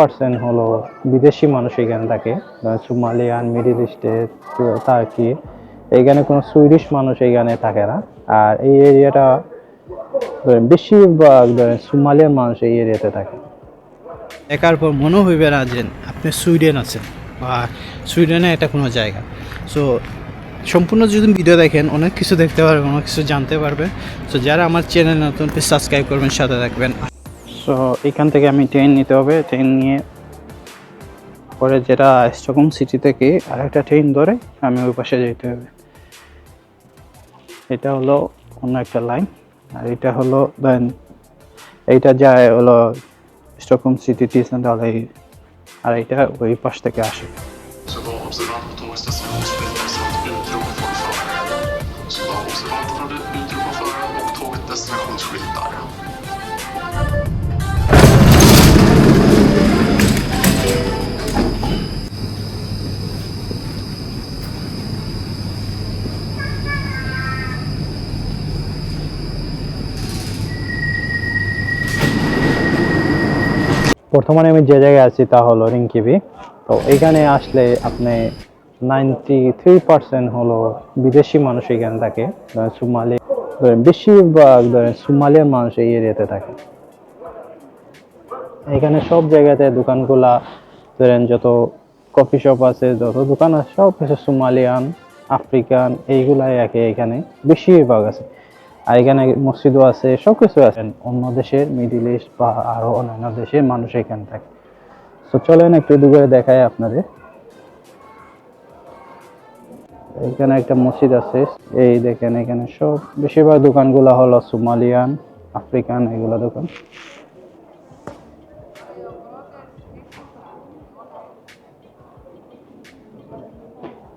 Percent হলো বিদেশি মানুষ এখানে থাকে। সোমালিয়ান, মিডিল ইস্টের, টার্কি, এখানে কোনো সুইডিশ মানুষ এখানে থাকে না। আর এই এরিয়াটা বেশিরভাগ সোমালিয়ান মানুষ এই এরিয়াতে থাকে। দেখার পর মনে হইবে না যে আপনি সুইডেন আছেন বা সুইডেনে এটা কোনো জায়গা। সো সম্পূর্ণ যদি ভিডিও দেখেন অনেক কিছু দেখতে পারবেন, অনেক কিছু জানতে পারবেন। সো যারা আমার চ্যানেল নতুন প্লিজ সাবস্ক্রাইব করবেন, সাথে থাকবেন। সো এখান থেকে আমি ট্রেন নিতে হবে, ট্রেন নিয়ে পরে যেটা স্টকহোম সিটি থেকে আরেকটা ট্রেন ধরে আমি ওই পাশে যেতে হবে। এটা হলো অন্য একটা লাইন, আর এটা হলো দেন এইটা যায় হলো স্টকহোম সিটি সেন্ট্রাল, আর এটা ওই পাশ থেকে আসে। Så var observant på tågstationsskylten samt utrop på förare. Så var observant från utrop på förare och tåget destinationsskyltar. বর্তমানে আমি যে জায়গায় আছি তা হলো রিংকিবি। তো এখানে আসলে আপনি 93% হলো বিদেশি মানুষ এখানে থাকে। সোমালি, বেশিরভাগ সোমালিয়ান মানুষ এই এরিয়াতে থাকে। এখানে সব জায়গাতে দোকানগুলা ধরেন যত কফি শপ আছে, যত দোকান আছে, সব কিছু সোমালিয়ান, আফ্রিকান এইগুলাই এখানে বেশিরভাগ আছে। আর এখানে মসজিদও আছে, সবকিছু আছে। অন্য দেশের, মিডিল ইস্ট বা আরো অন্যান্য দেশের মানুষ এখানে থাকে। তো চলেন একটু দূরে দেখায় আপনাদের। এখানে একটা মসজিদ আছে, এই দেখেন এখানে সব বেশিরভাগ দোকানগুলো হলো সোমালিয়ান, আফ্রিকান এগুলো দোকান।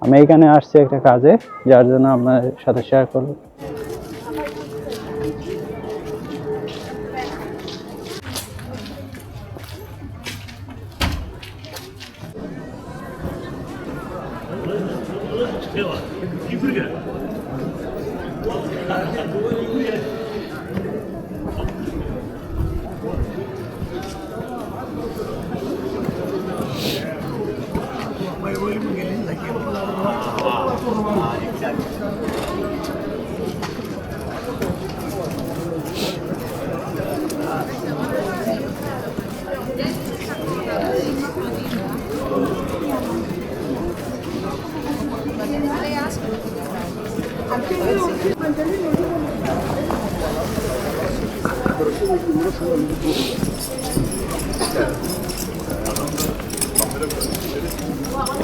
আমি এখানে আসছি একটা কাজে, যার জন্য আপনার সাথে শেয়ার করব।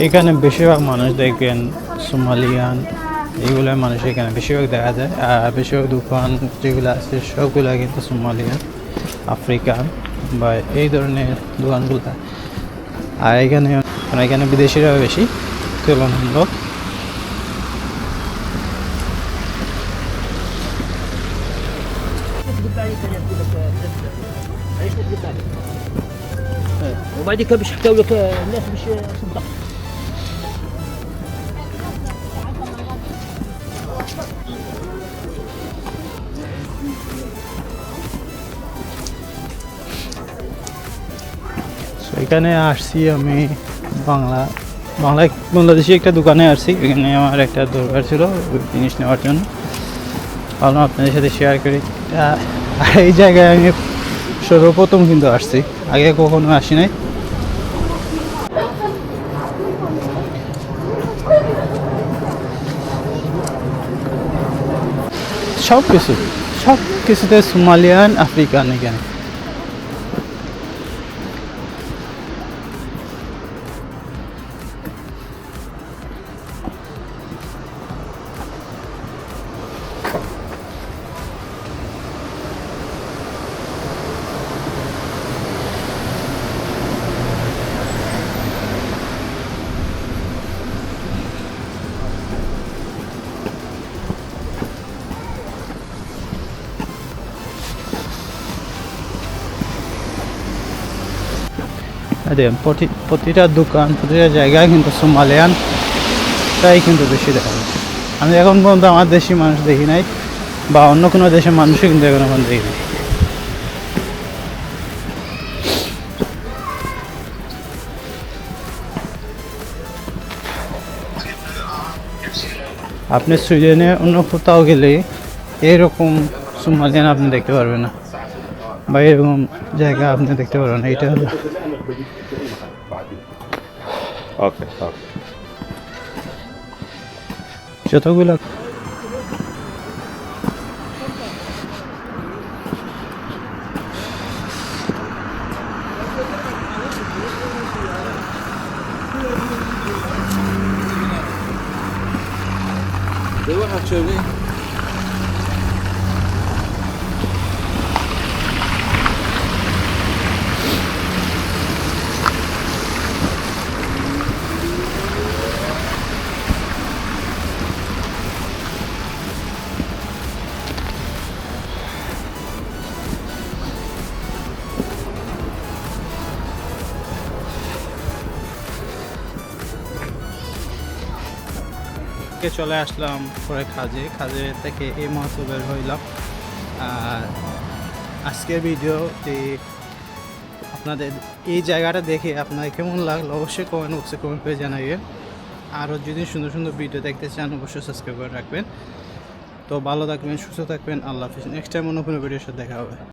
এখানে বেশিরভাগ মানুষ দেখবেন সোমালিয়ান, এইগুলো মানুষ এখানে বেশিরভাগ দেখা যায়। আর বেশিরভাগ দোকান যেগুলো আছে সবগুলো কিন্তু সোমালিয়ান, আফ্রিকান বা এই ধরনের দোকানগুলো। আর এখানে বিদেশিরা বেশি তুলনামূলক। وبعد كده مش حكاوا لك الناس مش صدق. এখানে আসছি আমি বাংলাদেশি একটা দোকানে আসছি। এখানে আমার একটা দরকার ছিল জিনিস নেওয়ার জন্য, ভাবলাম আপনাদের সাথে শেয়ার করি। আর এই জায়গায় আমি সর্বপ্রথম কিন্তু আসছি, আগে কখনো আসি নাই। সব কিছুতে সোমালিয়ান, আফ্রিকান এখানে। দেখেন প্রতিটা দোকান, প্রতিটা জায়গায় কিন্তু সোমালিয়ান তাই কিন্তু বেশি দেখা যাচ্ছে। আমি এখন পর্যন্ত আমার দেশি মানুষ দেখি নাই, বা অন্য কোনো দেশের মানুষও কিন্তু এখন দেখি নাই। আপনি সুইডেনে অন্য কোথাও গেলে এরকম সোমালিয়ান আপনি দেখতে পারবেন না, বা এরকম জায়গা আপনি দেখতে পারবেন না। এটা হলো Okay. যতগুলো চলে আসলাম পরে খাজে থেকে এই মাত্র বের হইলাম। আর আজকের ভিডিওতে আপনাদের এই জায়গাটা দেখে আপনাদের কেমন লাগলো অবশ্যই কমেন্ট বক্সে কমেন্ট করে জানাবেন। আরও যদি সুন্দর সুন্দর ভিডিও দেখতে চান অবশ্যই সাবস্ক্রাইব করে রাখবেন। তো ভালো থাকবেন, সুস্থ থাকবেন, আল্লাহ হাফিজ। নেক্সট টাইম অন্য কোনো ভিডিওর সাথে দেখা হবে।